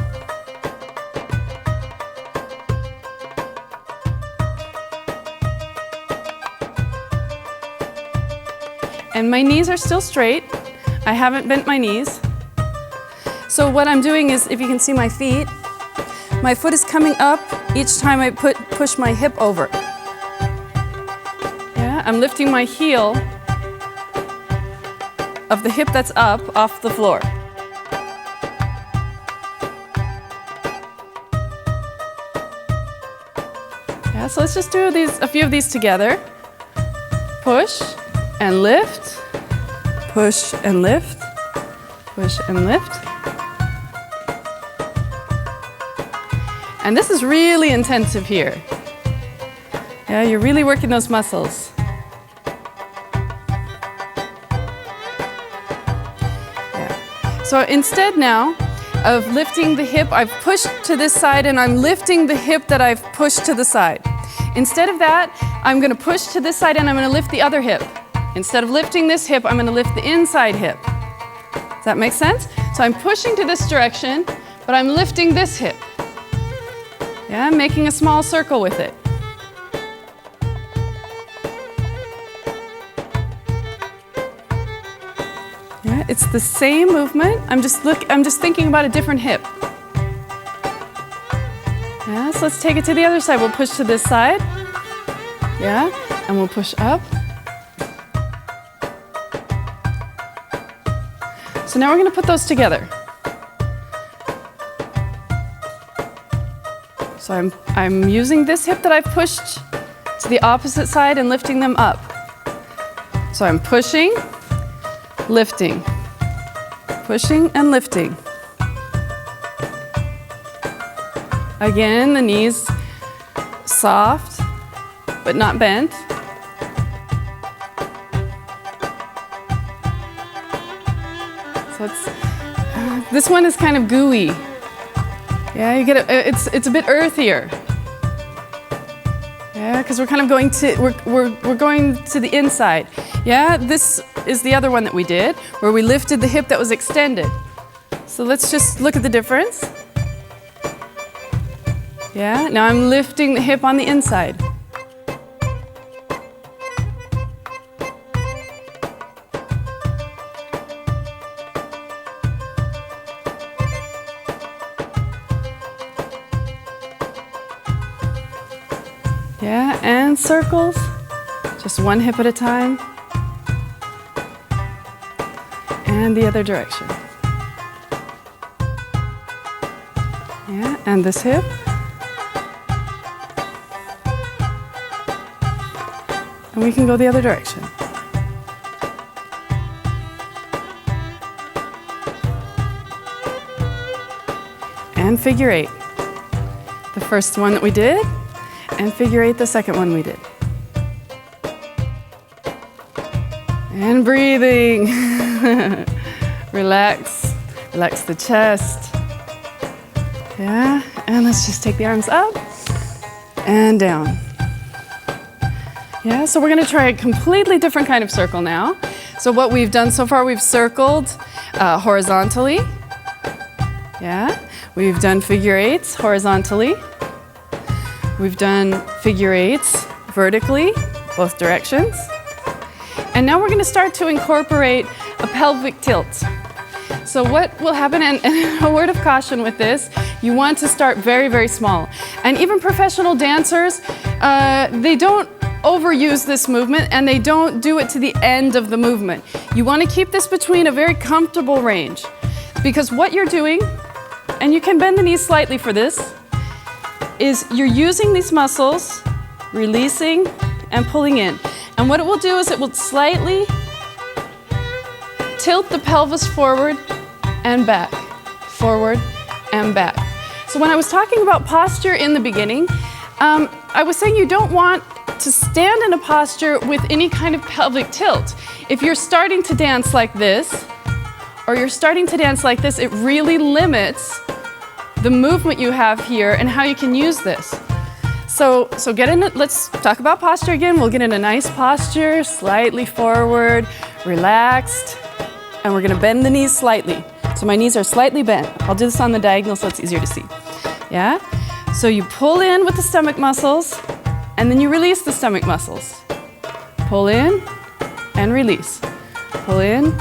S1: And my knees are still straight. I haven't bent my knees. So what I'm doing is, if you can see my feet, my foot is coming up each time I push my hip over. Yeah, I'm lifting my heel of the hip that's up off the floor. Yeah, so let's just do a few of these together. Push and lift, push and lift, push and lift. And this is really intensive here. Yeah, you're really working those muscles. Yeah. So instead now of lifting the hip, I've pushed to this side and I'm lifting the hip that I've pushed to the side. Instead of that, I'm going to push to this side and I'm going to lift the other hip. Instead of lifting this hip, I'm going to lift the inside hip. Does that make sense? So I'm pushing to this direction, but I'm lifting this hip. Yeah, making a small circle with it. Yeah, it's the same movement. I'm just thinking about a different hip. Yeah, so let's take it to the other side. We'll push to this side. Yeah, and we'll push up. So now we're going to put those together. So I'm using this hip that I've pushed to the opposite side and lifting them up. So I'm pushing, lifting, pushing and lifting. Again, the knees soft, but not bent. So this one is kind of gooey. Yeah, you get it's a bit earthier. Yeah, because we're kind of going to the inside. Yeah, this is the other one that we did, where we lifted the hip that was extended. So let's just look at the difference. Yeah, now I'm lifting the hip on the inside. Yeah, and circles, just one hip at a time, and the other direction. Yeah, and this hip. And we can go the other direction. And figure eight. The first one that we did. And figure eight, the second one we did. And breathing. Relax. Relax the chest. Yeah, and let's just take the arms up and down. Yeah, so we're gonna try a completely different kind of circle now. So what we've done so far, we've circled horizontally. Yeah, we've done figure eights horizontally. We've done figure eights vertically, both directions. And now we're going to start to incorporate a pelvic tilt. So what will happen, and a word of caution with this, you want to start very, very small. And even professional dancers, they don't overuse this movement and they don't do it to the end of the movement. You want to keep this between a very comfortable range, because what you're doing, and you can bend the knees slightly for this, is you're using these muscles, releasing and pulling in. And what it will do is it will slightly tilt the pelvis forward and back, forward and back. So when I was talking about posture in the beginning, I was saying you don't want to stand in a posture with any kind of pelvic tilt. If you're starting to dance like this, or you're starting to dance like this, it really limits the movement you have here and how you can use this. So get in, let's talk about posture again. We'll get in a nice posture, slightly forward, relaxed, and we're gonna bend the knees slightly. So my knees are slightly bent. I'll do this on the diagonal so it's easier to see. Yeah? So you pull in with the stomach muscles, and then you release the stomach muscles. Pull in and release. Pull in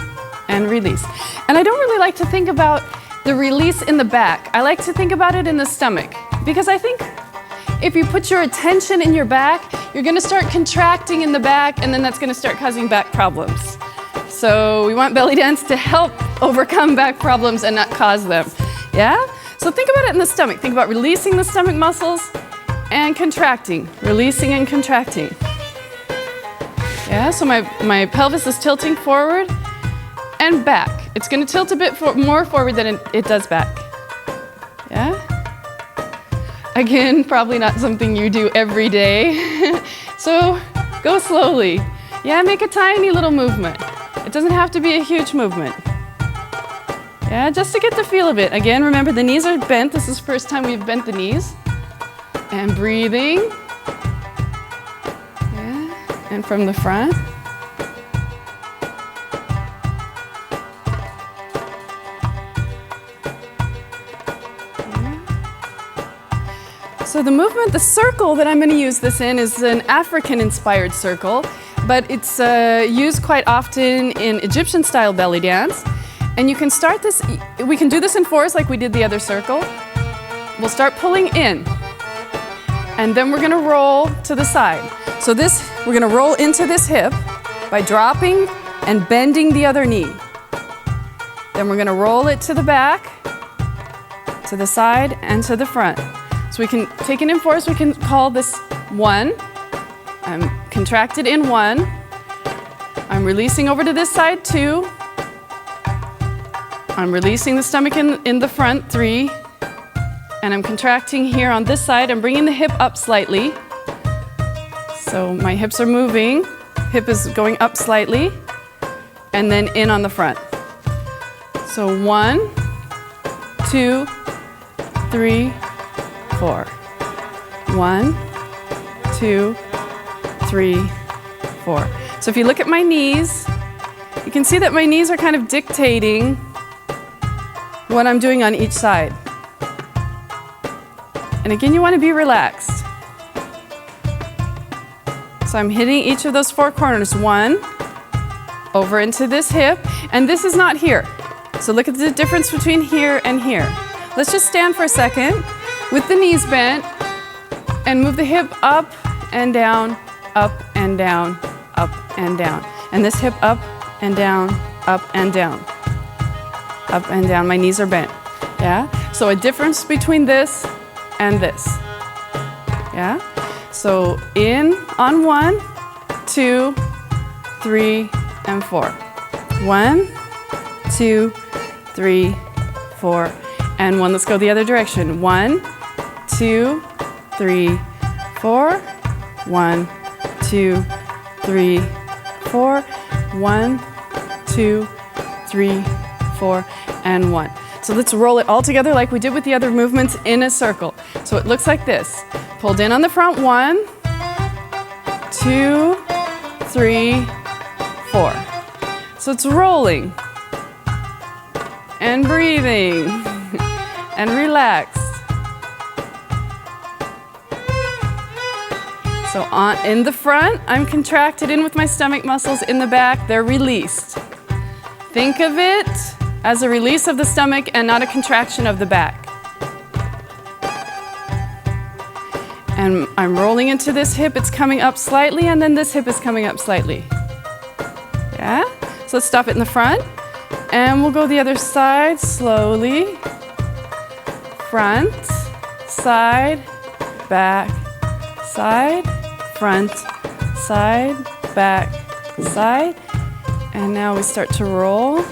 S1: and release. And I don't really like to think about the release in the back. I like to think about it in the stomach, because I think if you put your attention in your back, you're gonna start contracting in the back, and then that's gonna start causing back problems. So we want belly dance to help overcome back problems and not cause them. Yeah? So think about it in the stomach. Think about releasing the stomach muscles and contracting, releasing and contracting. Yeah, so my pelvis is tilting forward and back. It's gonna tilt a bit more forward than it does back. Yeah? Again, probably not something you do every day. So go slowly. Yeah, make a tiny little movement. It doesn't have to be a huge movement. Yeah, just to get the feel of it. Again, remember the knees are bent. This is the first time we've bent the knees. And breathing. Yeah, and from the front. So the movement, the circle that I'm going to use this in is an African-inspired circle, but it's used quite often in Egyptian-style belly dance. And you can start this, we can do this in fours like we did the other circle. We'll start pulling in, and then we're going to roll to the side. So this, we're going to roll into this hip by dropping and bending the other knee. Then we're going to roll it to the back, to the side, and to the front. So we can take it in fours, we can call this 1. I'm contracted in 1. I'm releasing over to this side, 2. I'm releasing the stomach in the front, 3. And I'm contracting here on this side. I'm bringing the hip up slightly. So my hips are moving. Hip is going up slightly. And then in on the front. So 1, 2, 3, 4. 1, 2, 3, 4. So if you look at my knees, you can see that my knees are kind of dictating what I'm doing on each side. And again, you want to be relaxed. So I'm hitting each of those 4 corners. 1, over into this hip, and this is not here. So look at the difference between here and here. Let's just stand for a second with the knees bent and move the hip up and down, up and down, up and down. And this hip up and down, up and down, up and down. My knees are bent. Yeah? So a difference between this and this. Yeah? So in on 1, 2, 3, and 4. 1, 2, 3, 4, and 1. Let's go the other direction. 1, 2, 3, 4. 1, 2, 3, 4. 1, 2, 3, 4, and 1. So let's roll it all together like we did with the other movements in a circle. So it looks like this. Pulled in on the front, 1, 2, 3, 4. So it's rolling and breathing and relaxed. So in the front, I'm contracted in with my stomach muscles. In the back, they're released. Think of it as a release of the stomach and not a contraction of the back. And I'm rolling into this hip. It's coming up slightly, and then this hip is coming up slightly. Yeah? So let's stop it in the front. And we'll go the other side slowly. Front, side, back, side, front, side, back, side. And now we start to roll.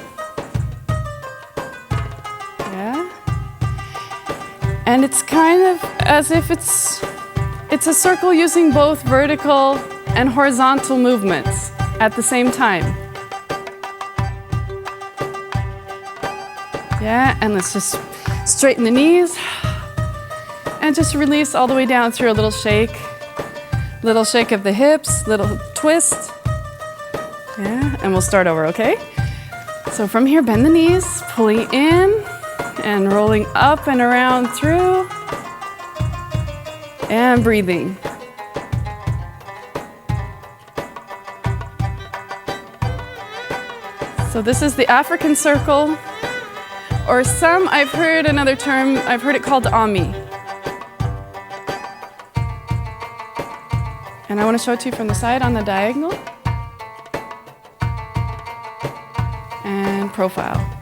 S1: Yeah. And it's kind of as if it's It's a circle using both vertical and horizontal movements at the same time. Yeah, and let's just straighten the knees and just release all the way down through a little shake. Little shake of the hips, little twist. Yeah, and we'll start over, okay? So from here, bend the knees, pulling in and rolling up and around through. And breathing. So this is the African circle, or some, I've heard another term, I've heard it called Ami. And I want to show it to you from the side on the diagonal. And profile.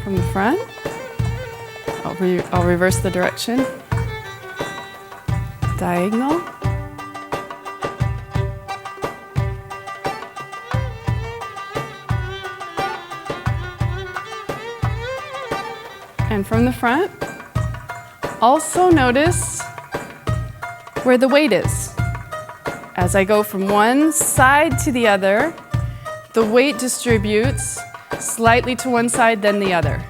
S1: From the front, I'll reverse the direction. Diagonal. And from the front, also notice where the weight is. As I go from one side to the other, the weight distributes slightly to one side, then the other.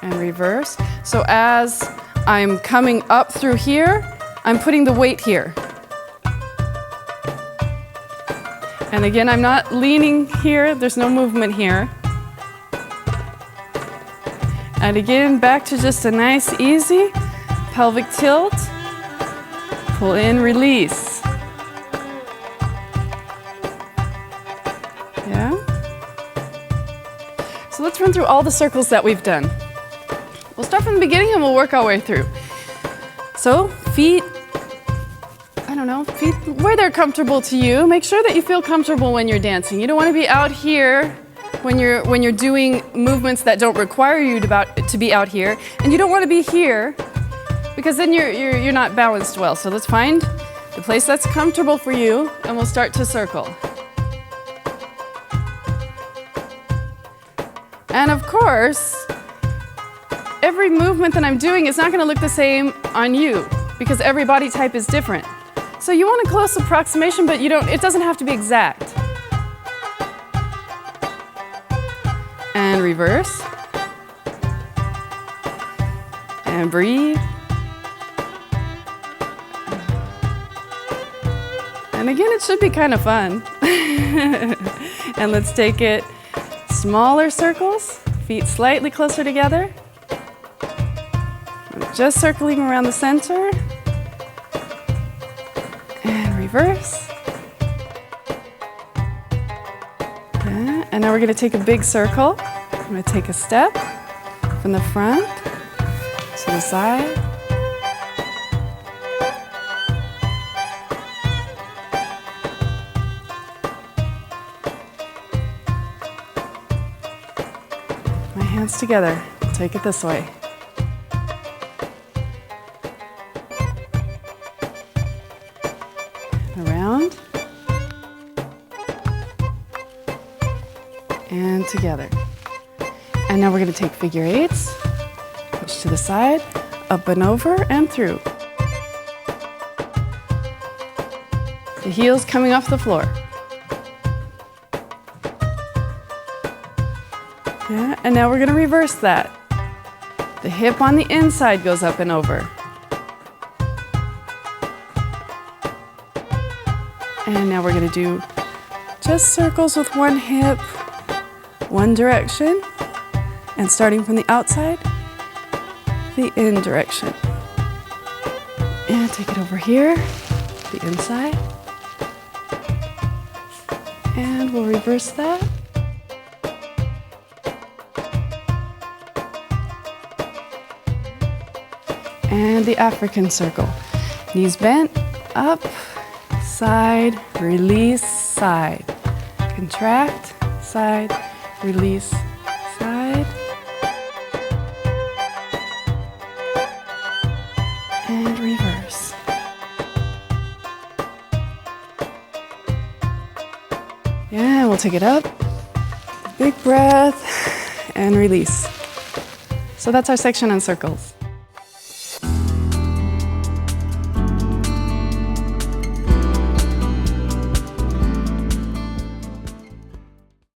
S1: And reverse. So as I'm coming up through here, I'm putting the weight here. And again, I'm not leaning here, there's no movement here. And again, back to just a nice, easy pelvic tilt. Pull in, release. Yeah? So let's run through all the circles that we've done. We'll start from the beginning and we'll work our way through. So feet, feet where they're comfortable to you. Make sure that you feel comfortable when you're dancing. You don't want to be out here when you're doing movements that don't require you to be out here, and you don't want to be here because then you're not balanced well. So let's find the place that's comfortable for you, and we'll start to circle. And of course, every movement that I'm doing is not going to look the same on you because every body type is different. So you want a close approximation, but it doesn't have to be exact. And reverse. And breathe. And again, it should be kind of fun. And let's take it smaller circles, feet slightly closer together. Just circling around the center. And reverse. And now we're going to take a big circle. I'm going to take a step from the front to the side. My hands together. Take it this way. Around. And together. And now we're going to take figure eights, push to the side, up and over and through. The heels coming off the floor. Yeah, and now we're going to reverse that. The hip on the inside goes up and over. And now we're going to do just circles with one hip, one direction, and starting from the outside, the in direction. And take it over here, the inside. And we'll reverse that. And the African circle. Knees bent, up, side, release, side. Contract, side, release, side. And reverse. Yeah, we'll take it up, Big breath and release. So that's our section on circles.